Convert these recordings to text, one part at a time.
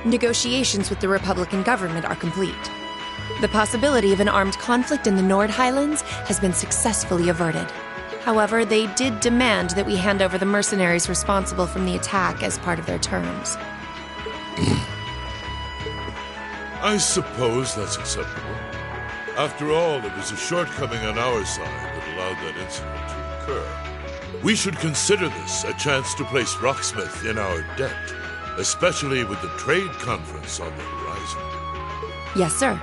negotiations with the Republican government are complete. The possibility of an armed conflict in the Nord Highlands has been successfully averted. However, they did demand that we hand over the mercenaries responsible from the attack as part of their terms. I suppose that's acceptable. After all, it was a shortcoming on our side that allowed that incident to occur. We should consider this a chance to place Rocksmith in our debt, especially with the trade conference on the horizon. Yes, sir.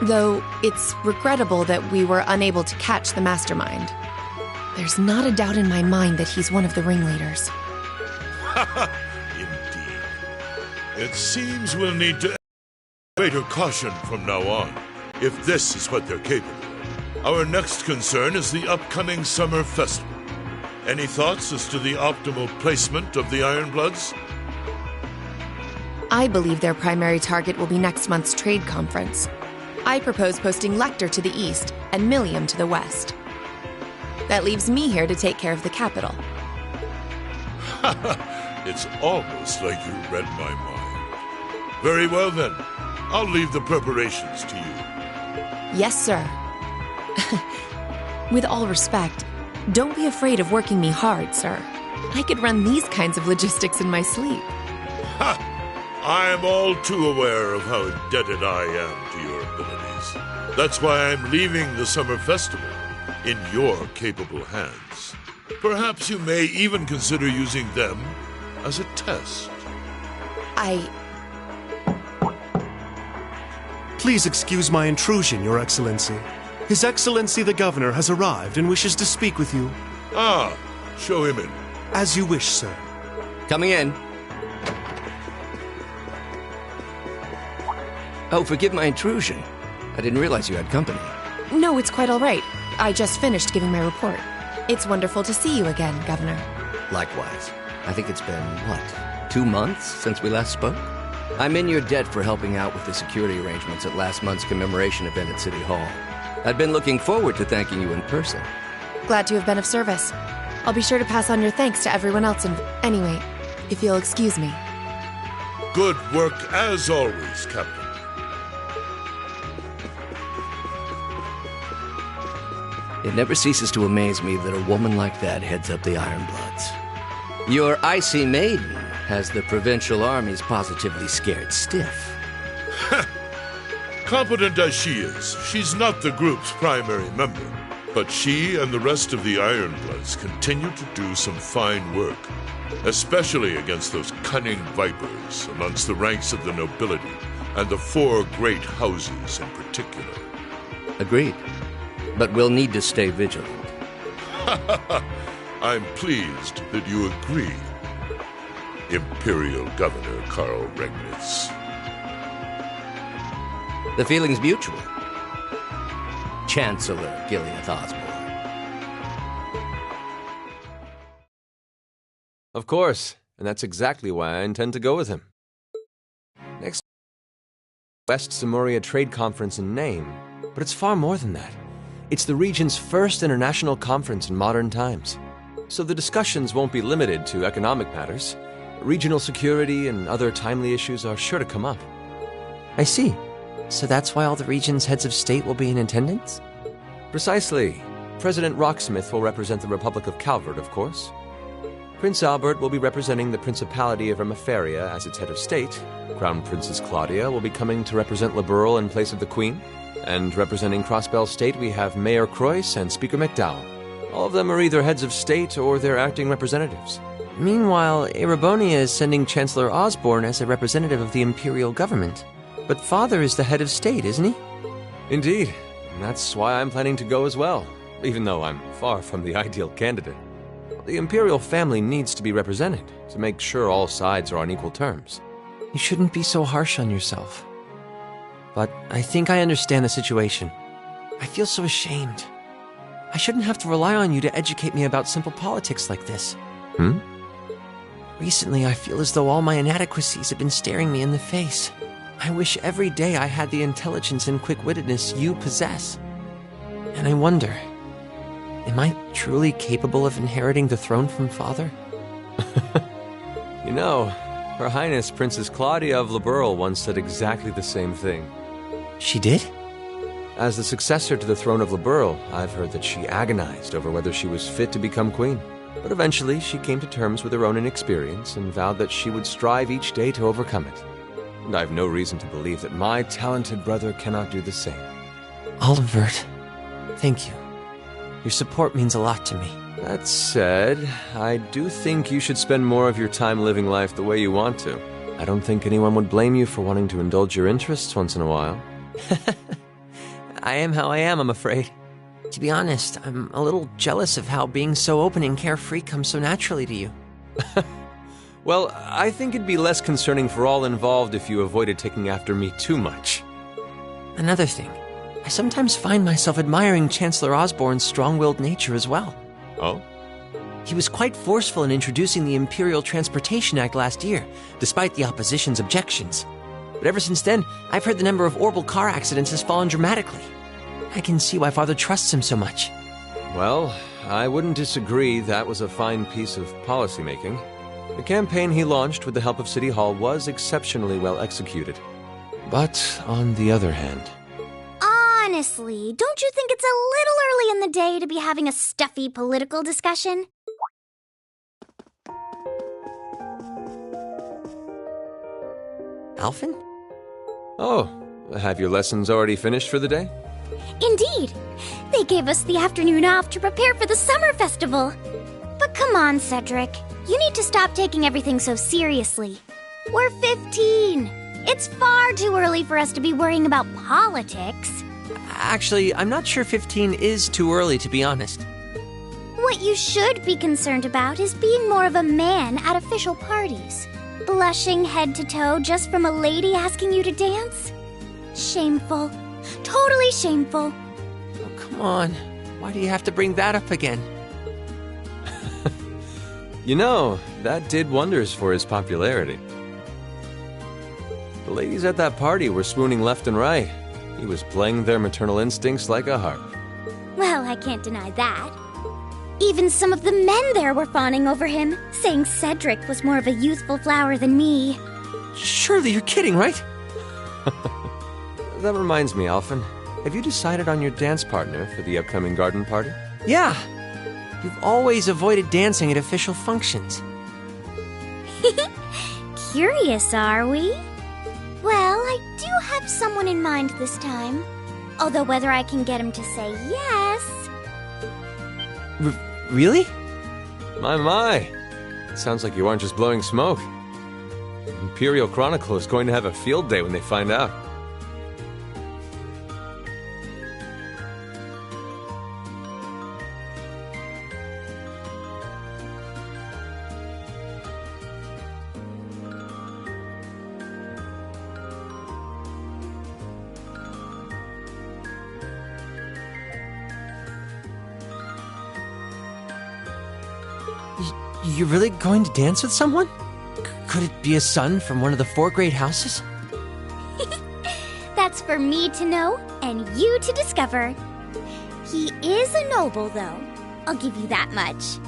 Though it's regrettable that we were unable to catch the mastermind. There's not a doubt in my mind that he's one of the ringleaders. Indeed. It seems we'll need to greater caution from now on, if this is what they're capable of. Our next concern is the upcoming summer festival. Any thoughts as to the optimal placement of the Ironbloods? I believe their primary target will be next month's trade conference. I propose posting Lecter to the east and Millium to the west. That leaves me here to take care of the capital. It's almost like you read my mind. Very well then. I'll leave the preparations to you. Yes, sir. With all respect, don't be afraid of working me hard, sir. I could run these kinds of logistics in my sleep. Ha! I am all too aware of how indebted I am to your abilities. That's why I'm leaving the summer festival in your capable hands. Perhaps you may even consider using them as a test. Please excuse my intrusion, Your Excellency. His Excellency the Governor has arrived and wishes to speak with you. Ah, show him in. As you wish, sir. Coming in. Oh, forgive my intrusion. I didn't realize you had company. No, it's quite all right. I just finished giving my report. It's wonderful to see you again, Governor. Likewise. I think it's been, 2 months since we last spoke? I'm in your debt for helping out with the security arrangements at last month's commemoration event at City Hall. I'd been looking forward to thanking you in person. Glad to have been of service. I'll be sure to pass on your thanks to everyone else anyway, if you'll excuse me. Good work as always, Captain. It never ceases to amaze me that a woman like that heads up the Ironbloods. Your icy maiden has the provincial armies positively scared stiff. Competent as she is, she's not the group's primary member. But she and the rest of the Ironbloods continue to do some fine work, especially against those cunning vipers amongst the ranks of the nobility and the 4 great houses in particular. Agreed. But we'll need to stay vigilant. I'm pleased that you agree, Imperial Governor Karl Regnitz. The feeling's mutual. Chancellor Gileath Osborne. Of course, and that's exactly why I intend to go with him. Next, West Samoria Trade Conference in name, but it's far more than that. It's the region's first international conference in modern times. So the discussions won't be limited to economic matters. Regional security and other timely issues are sure to come up. I see. So that's why all the region's heads of state will be in attendance? Precisely. President Rocksmith will represent the Republic of Calvert, of course. Prince Albert will be representing the Principality of Ermaferia as its head of state. Crown Princess Claudia will be coming to represent Liberal in place of the Queen. And representing Crossbell State, we have Mayor Croyce and Speaker McDowell. All of them are either heads of state or their acting representatives. Meanwhile, Erebonia is sending Chancellor Osborne as a representative of the Imperial government. But Father is the head of state, isn't he? Indeed. And that's why I'm planning to go as well, even though I'm far from the ideal candidate. The Imperial family needs to be represented to make sure all sides are on equal terms. You shouldn't be so harsh on yourself. But I think I understand the situation. I feel so ashamed. I shouldn't have to rely on you to educate me about simple politics like this. Recently, I feel as though all my inadequacies have been staring me in the face. I wish every day I had the intelligence and quick-wittedness you possess. And I wonder, am I truly capable of inheriting the throne from Father? You know, Her Highness Princess Claudia of Liberl once said exactly the same thing. She did? As the successor to the throne of Liberl, I've heard that she agonized over whether she was fit to become queen. But eventually, she came to terms with her own inexperience and vowed that she would strive each day to overcome it. And I have no reason to believe that my talented brother cannot do the same. Olivert, thank you. Your support means a lot to me. That said, I do think you should spend more of your time living life the way you want to. I don't think anyone would blame you for wanting to indulge your interests once in a while. I am how I am, I'm afraid. To be honest, I'm a little jealous of how being so open and carefree comes so naturally to you. Well, I think it'd be less concerning for all involved if you avoided taking after me too much. Another thing, I sometimes find myself admiring Chancellor Osborne's strong-willed nature as well. Oh? He was quite forceful in introducing the Imperial Transportation Act last year, despite the opposition's objections. But ever since then, I've heard the number of orbital car accidents has fallen dramatically. I can see why Father trusts him so much. Well, I wouldn't disagree that was a fine piece of policymaking. The campaign he launched with the help of City Hall was exceptionally well executed. But on the other hand... Honestly, don't you think it's a little early in the day to be having a stuffy political discussion? Alphen? Oh, have your lessons already finished for the day? Indeed. They gave us the afternoon off to prepare for the summer festival. But come on, Cedric. You need to stop taking everything so seriously. We're 15. It's far too early for us to be worrying about politics. Actually, I'm not sure 15 is too early, to be honest. What you should be concerned about is being more of a man at official parties. Blushing head to toe just from a lady asking you to dance? Shameful. Totally shameful. Oh, come on. Why do you have to bring that up again? You know, that did wonders for his popularity. The ladies at that party were swooning left and right. He was playing their maternal instincts like a harp. Well, I can't deny that. Even some of the men there were fawning over him, saying Cedric was more of a youthful flower than me. Surely you're kidding, right? That reminds me, Alphen. Have you decided on your dance partner for the upcoming garden party? Yeah. You've always avoided dancing at official functions. Curious, are we? Well, I do have someone in mind this time. Although whether I can get him to say yes... Really? My. It sounds like you aren't just blowing smoke. Imperial Chronicle is going to have a field day when they find out. You're really going to dance with someone? Could it be a son from one of the 4 great houses? That's for me to know and you to discover. He is a noble, though. I'll give you that much.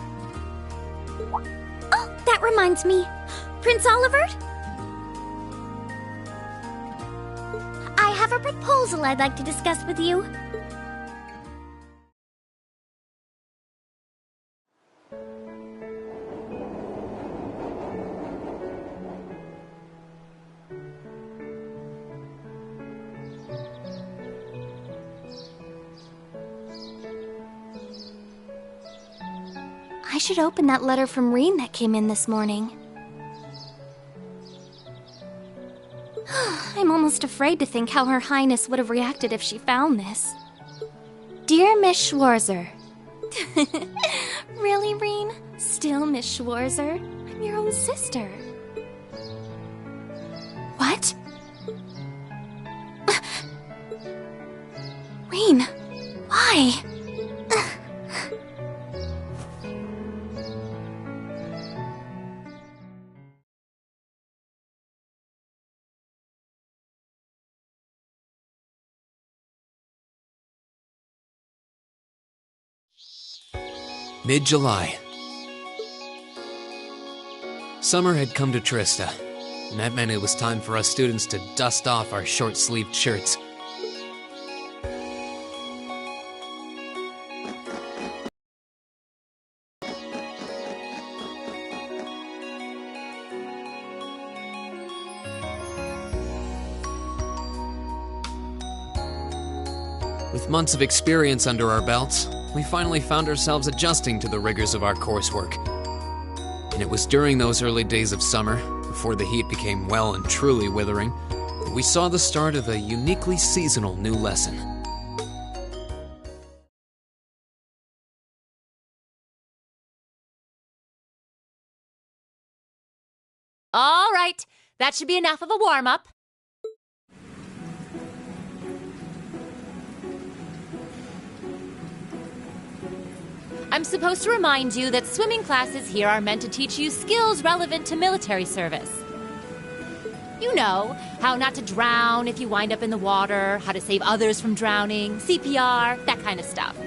Oh, that reminds me. Prince Olivert? I have a proposal I'd like to discuss with you. I should open that letter from Rean that came in this morning. I'm almost afraid to think how Her Highness would have reacted if she found this. Dear Miss Schwarzer. Really, Rean? Still Miss Schwarzer? I'm your own sister. What? Rean, why? Mid-July. Summer had come to Trista, And that meant it was time for us students to dust off our short-sleeved shirts. With months of experience under our belts, we finally found ourselves adjusting to the rigors of our coursework. And it was during those early days of summer, before the heat became well and truly withering, that we saw the start of a uniquely seasonal new lesson. All right, that should be enough of a warm-up. I'm supposed to remind you that swimming classes here are meant to teach you skills relevant to military service. You know, how not to drown if you wind up in the water, how to save others from drowning, CPR, that kind of stuff.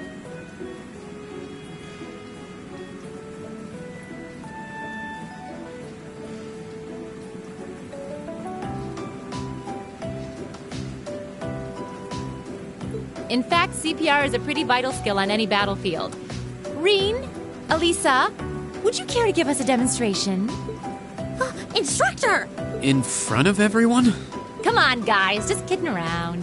In fact, CPR is a pretty vital skill on any battlefield. Reen, Elisa, would you care to give us a demonstration? Instructor! In front of everyone? Come on, guys, just kidding around.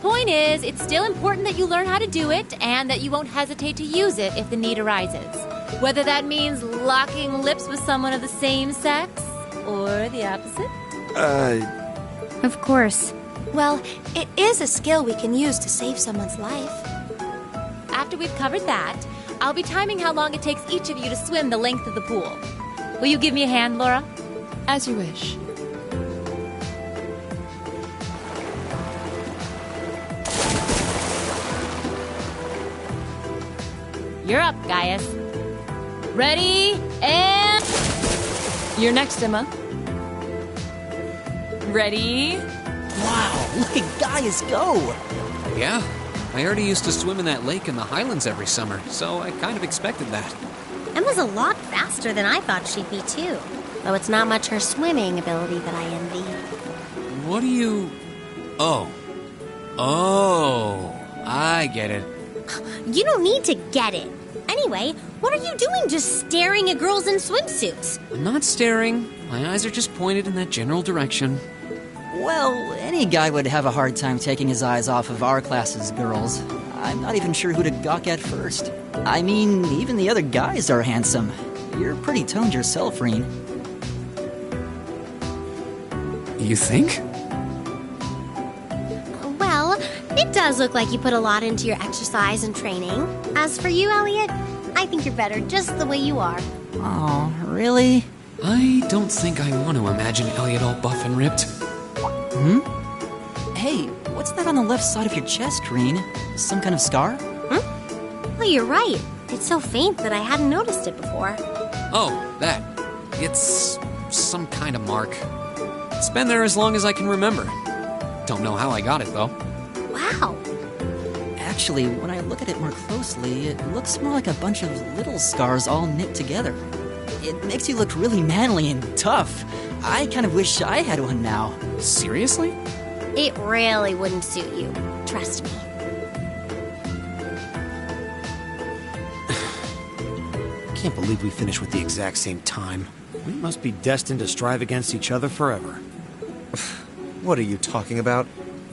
Point is, it's still important that you learn how to do it and that you won't hesitate to use it if the need arises. Whether that means locking lips with someone of the same sex or the opposite. Of course. Well, it is a skill we can use to save someone's life. After we've covered that, I'll be timing how long it takes each of you to swim the length of the pool. Will you give me a hand, Laura? As you wish. You're up, Gaius. Ready, and... You're next, Emma. Ready? Wow, look at Gaius go! Yeah, I already used to swim in that lake in the Highlands every summer, so I kind of expected that. Emma's a lot faster than I thought she'd be, too. Though it's not much her swimming ability that I envy. What do you... Oh, I get it. You don't need to get it. Anyway, what are you doing just staring at girls in swimsuits? I'm not staring. My eyes are just pointed in that general direction. Well, any guy would have a hard time taking his eyes off of our class's girls. I'm not even sure who to gawk at first. I mean, even the other guys are handsome. You're pretty toned yourself, Reen. You think? Well, it does look like you put a lot into your exercise and training. As for you, Elliot, I think you're better just the way you are. Oh, really? I don't think I want to imagine Elliot all buff and ripped. Hey, what's that on the left side of your chest, Reen? Some kind of scar? Well, you're right. It's so faint that I hadn't noticed it before. Oh, that. It's some kind of mark. It's been there as long as I can remember. Don't know how I got it, though. Wow. Actually, when I look at it more closely, it looks more like a bunch of little scars all knit together. It makes you look really manly and tough. I kind of wish I had one now. Seriously? It really wouldn't suit you. Trust me. Can't believe we finished with the exact same time. We must be destined to strive against each other forever. What are you talking about?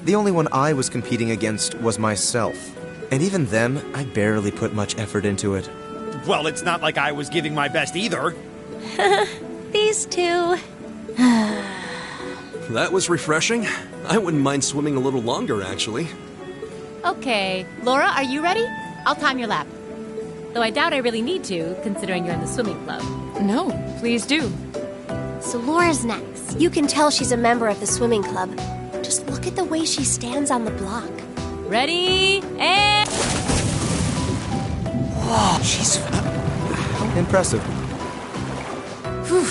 The only one I was competing against was myself. And even then, I barely put much effort into it. Well, it's not like I was giving my best either. These two. That was refreshing. I wouldn't mind swimming a little longer, actually. Okay, Laura, are you ready? I'll time your lap. Though I doubt I really need to, considering you're in the swimming club. No, please do. So Laura's next. You can tell she's a member of the swimming club. Just look at the way she stands on the block. Ready, and... Whoa, she's... Impressive. Whew.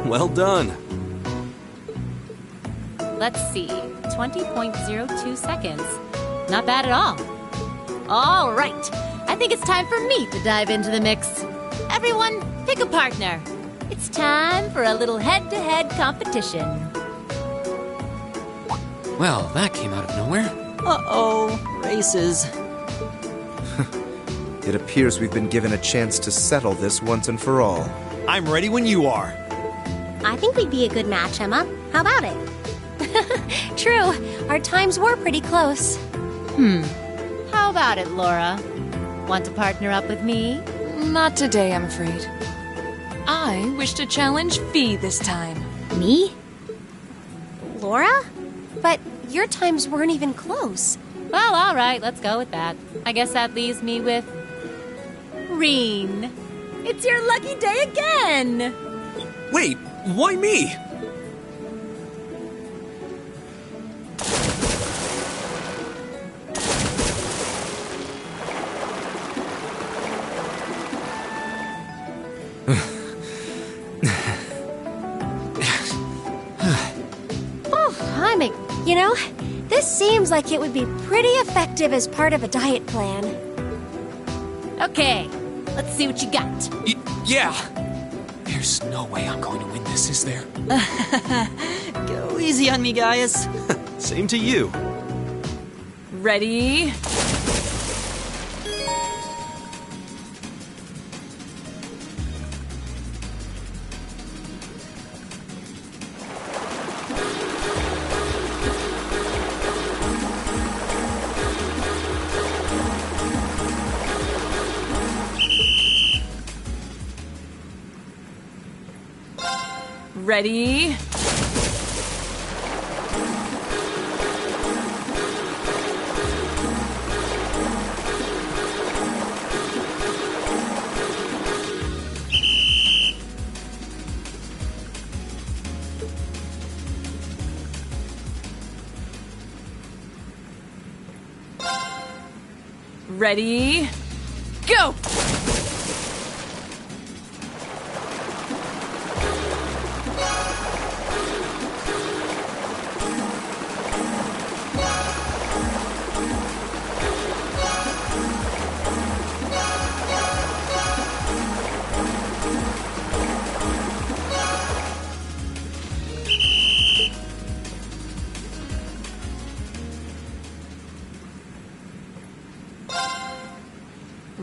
Well done. Let's see, 20.02 seconds. Not bad at all. All right, I think it's time for me to dive into the mix. Everyone, pick a partner. It's time for a little head-to-head competition. Well, that came out of nowhere. Uh-oh, races. It appears we've been given a chance to settle this once and for all. I'm ready when you are. I think we'd be a good match, Emma. How about it? True. Our times were pretty close. How about it, Laura? Want to partner up with me? Not today, I'm afraid. I wish to challenge Fee this time. Me? Laura? But your times weren't even close. Well, all right, let's go with that. I guess that leaves me with Reen. It's your lucky day again! Wait, why me? You know, this seems like it would be pretty effective as part of a diet plan. Okay, let's see what you got. Yeah! There's no way I'm going to win this, is there? Go easy on me, guys. Same to you. Ready? Ready? Ready? Go!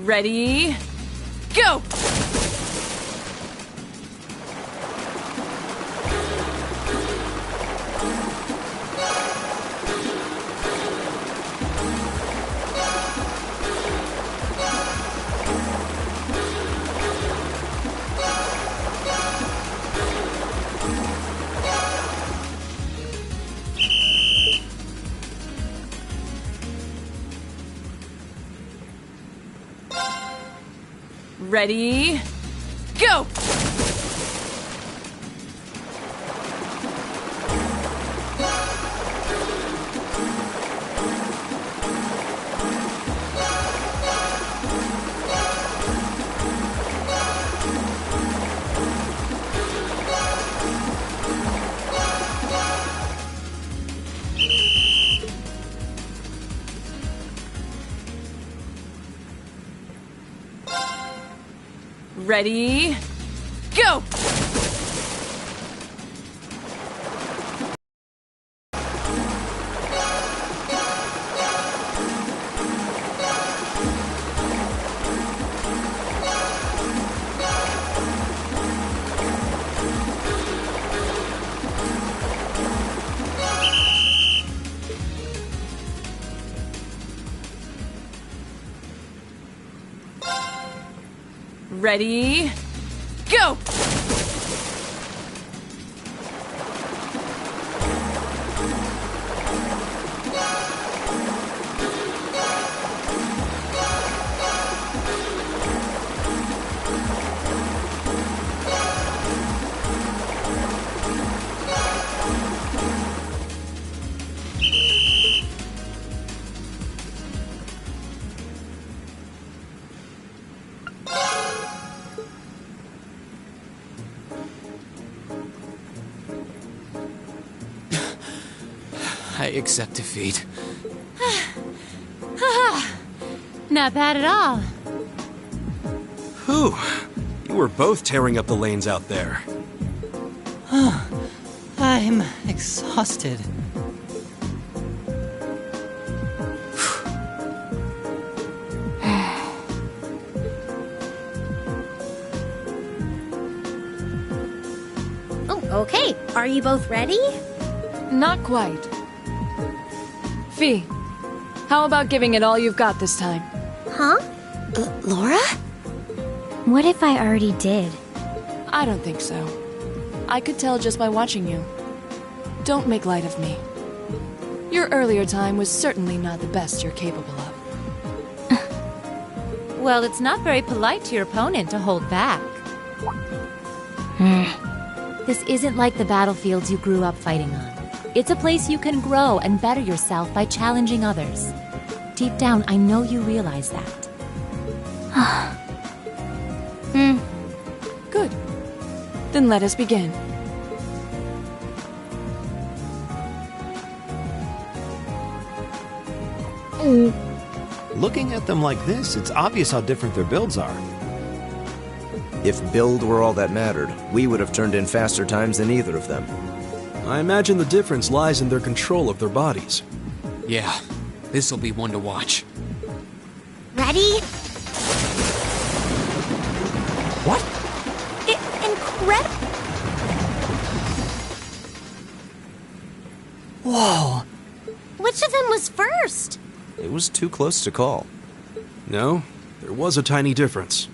Ready? Go! Ready? Go! Ready? Go! Ready? Go! I accept defeat. Not bad at all. Whew. You were both tearing up the lanes out there. I'm exhausted. Oh, okay. Are you both ready? Not quite. Fee, how about giving it all you've got this time? Huh? Laura? What if I already did? I don't think so. I could tell just by watching you. Don't make light of me. Your earlier time was certainly not the best you're capable of. Well, it's not very polite to your opponent to hold back. This isn't like the battlefields you grew up fighting on. It's a place you can grow and better yourself by challenging others. Deep down, I know you realize that. Good. Then let us begin. Looking at them like this, it's obvious how different their builds are. If build were all that mattered, we would have turned in faster times than either of them. I imagine the difference lies in their control of their bodies. Yeah, this'll be one to watch. Ready? What? Incredible! Whoa! Which of them was first? It was too close to call. No, there was a tiny difference.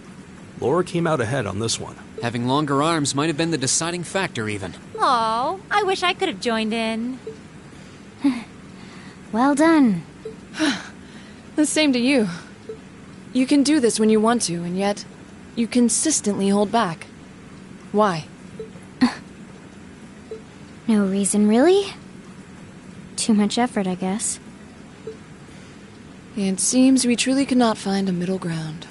Laura came out ahead on this one. Having longer arms might have been the deciding factor, even. Oh, I wish I could have joined in. Well done. The same to you. You can do this when you want to, and yet you consistently hold back. Why? No reason, really? Too much effort, I guess. It seems we truly cannot find a middle ground.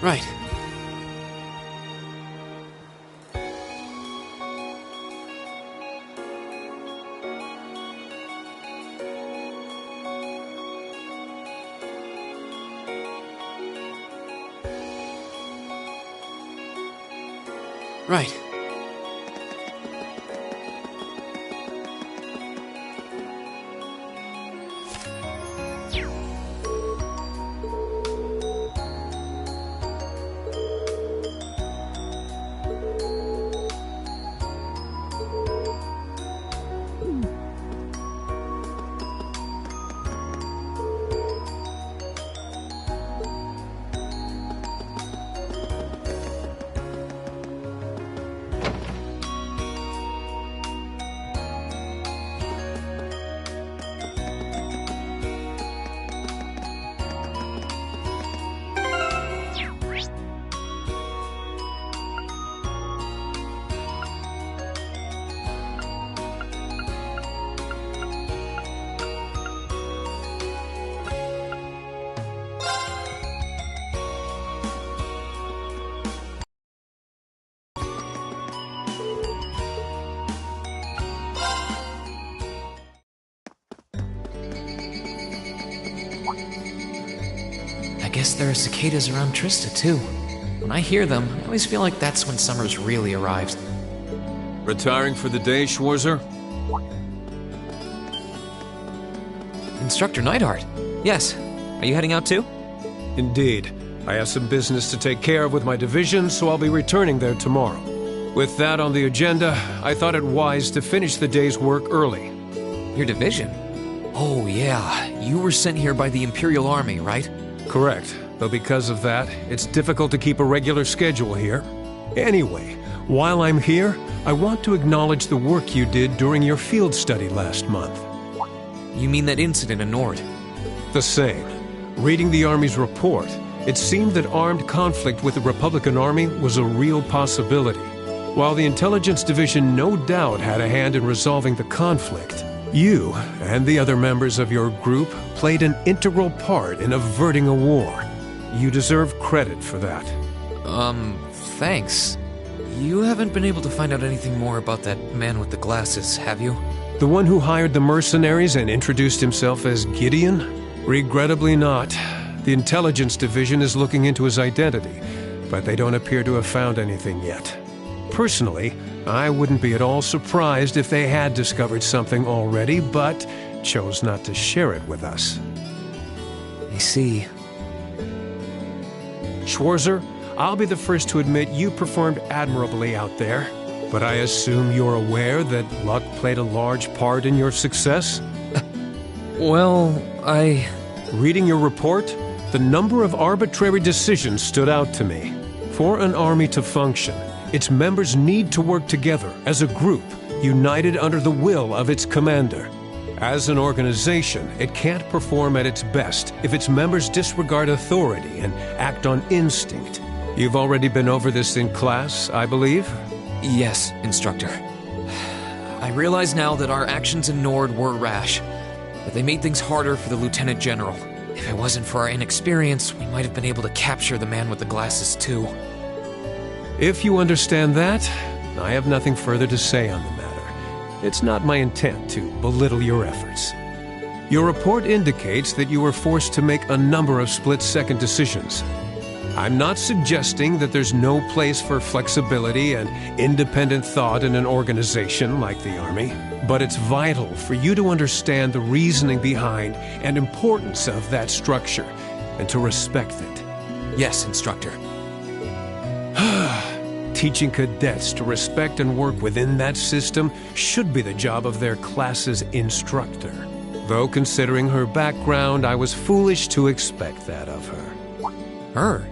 Right. Right. I guess there are cicadas around Trista, too. When I hear them, I always feel like that's when summer's really arrived. Retiring for the day, Schwarzer? Instructor Neidhart. Yes. Are you heading out too? Indeed. I have some business to take care of with my division, so I'll be returning there tomorrow. With that on the agenda, I thought it wise to finish the day's work early. Your division? Oh, yeah. You were sent here by the Imperial Army, right? Correct. Though because of that, it's difficult to keep a regular schedule here. Anyway, while I'm here, I want to acknowledge the work you did during your field study last month. You mean that incident in Nord? The same. Reading the Army's report, it seemed that armed conflict with the Republican Army was a real possibility. While the Intelligence Division no doubt had a hand in resolving the conflict, you and the other members of your group played an integral part in averting a war. You deserve credit for that. Thanks. You haven't been able to find out anything more about that man with the glasses, have you? The one who hired the mercenaries and introduced himself as Gideon? Regrettably not. The Intelligence Division is looking into his identity, but they don't appear to have found anything yet. Personally, I wouldn't be at all surprised if they had discovered something already, but chose not to share it with us. I see. Schwarzer, I'll be the first to admit you performed admirably out there, but I assume you're aware that luck played a large part in your success? Well, Reading your report, the number of arbitrary decisions stood out to me. For an army to function, its members need to work together as a group, united under the will of its commander. As an organization, it can't perform at its best if its members disregard authority and act on instinct. You've already been over this in class, I believe? Yes, Instructor. I realize now that our actions in Nord were rash, but they made things harder for the Lieutenant General. If it wasn't for our inexperience, we might have been able to capture the man with the glasses too. If you understand that, I have nothing further to say on the matter. It's not my intent to belittle your efforts. Your report indicates that you were forced to make a number of split-second decisions. I'm not suggesting that there's no place for flexibility and independent thought in an organization like the Army, but it's vital for you to understand the reasoning behind and importance of that structure, and to respect it. Yes, Instructor. Teaching cadets to respect and work within that system should be the job of their class's instructor. Though considering her background, I was foolish to expect that of her. Her?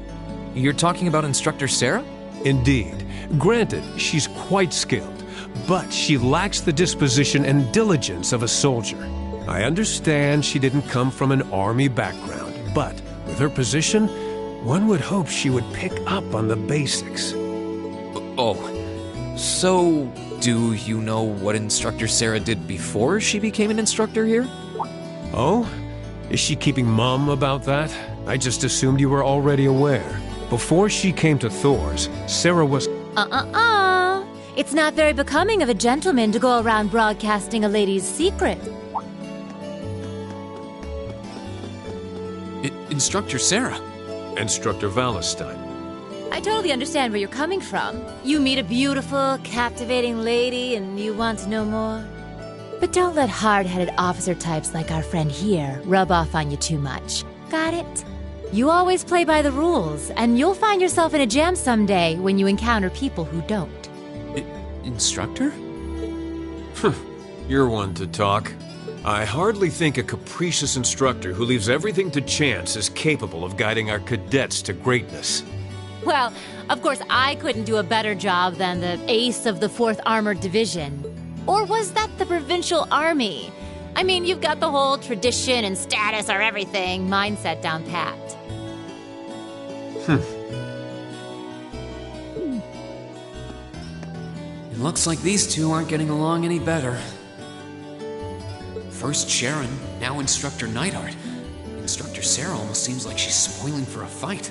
You're talking about Instructor Sarah? Indeed. Granted, she's quite skilled, but she lacks the disposition and diligence of a soldier. I understand she didn't come from an army background, but with her position, one would hope she would pick up on the basics. Oh, so do you know what Instructor Sarah did before she became an instructor here? Oh? Is she keeping mum about that? I just assumed you were already aware. Before she came to Thor's, Sarah was... It's not very becoming of a gentleman to go around broadcasting a lady's secret. Instructor Sarah. Instructor Valestine. I totally understand where you're coming from. You meet a beautiful, captivating lady and you want to know more. But don't let hard-headed officer types like our friend here rub off on you too much. Got it? You always play by the rules, and you'll find yourself in a jam someday when you encounter people who don't. Instructor? You're one to talk. I hardly think a capricious instructor who leaves everything to chance is capable of guiding our cadets to greatness. Well, of course I couldn't do a better job than the ace of the 4th Armored Division. Or was that the Provincial Army? I mean, you've got the whole tradition and status are everything mindset down pat. It looks like these two aren't getting along any better. First Sharon, now Instructor Neidhart. Instructor Sarah almost seems like she's spoiling for a fight.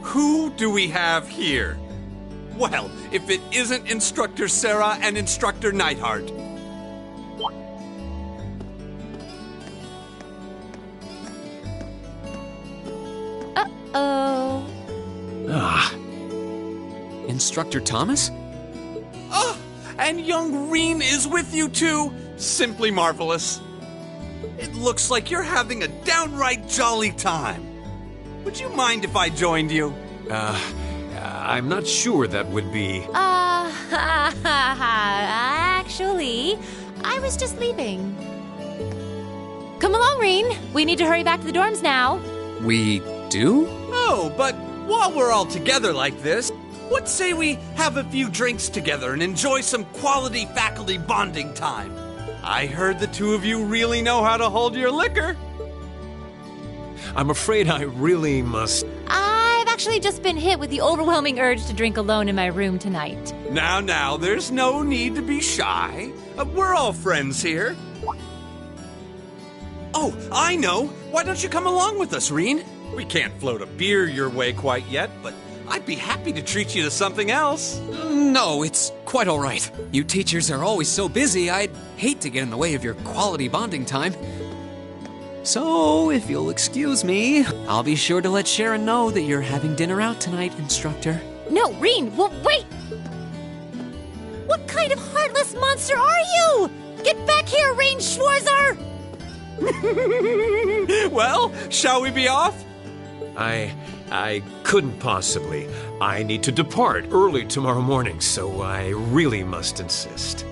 Who do we have here? Well, if it isn't Instructor Sarah and Instructor Neidhart. Uh-oh. Instructor Thomas? Oh, and young Reen is with you too. Simply marvelous. It looks like you're having a downright jolly time. Would you mind if I joined you? I'm not sure that would be... Actually, I was just leaving. Come along, Reen. We need to hurry back to the dorms now. We do? Oh, but while we're all together like this, what say we have a few drinks together and enjoy some quality faculty bonding time? I heard the two of you really know how to hold your liquor. I'm afraid I really must... I've actually just been hit with the overwhelming urge to drink alone in my room tonight. Now, there's no need to be shy. We're all friends here. Oh, I know. Why don't you come along with us, Reen? We can't float a beer your way quite yet, but I'd be happy to treat you to something else. No, it's quite all right. You teachers are always so busy, I'd hate to get in the way of your quality bonding time. So, if you'll excuse me, I'll be sure to let Sharon know that you're having dinner out tonight, Instructor. No, Reen, wait! What kind of heartless monster are you? Get back here, Reen Schwarzer! Well, shall we be off? I couldn't possibly. I need to depart early tomorrow morning, so I really must insist.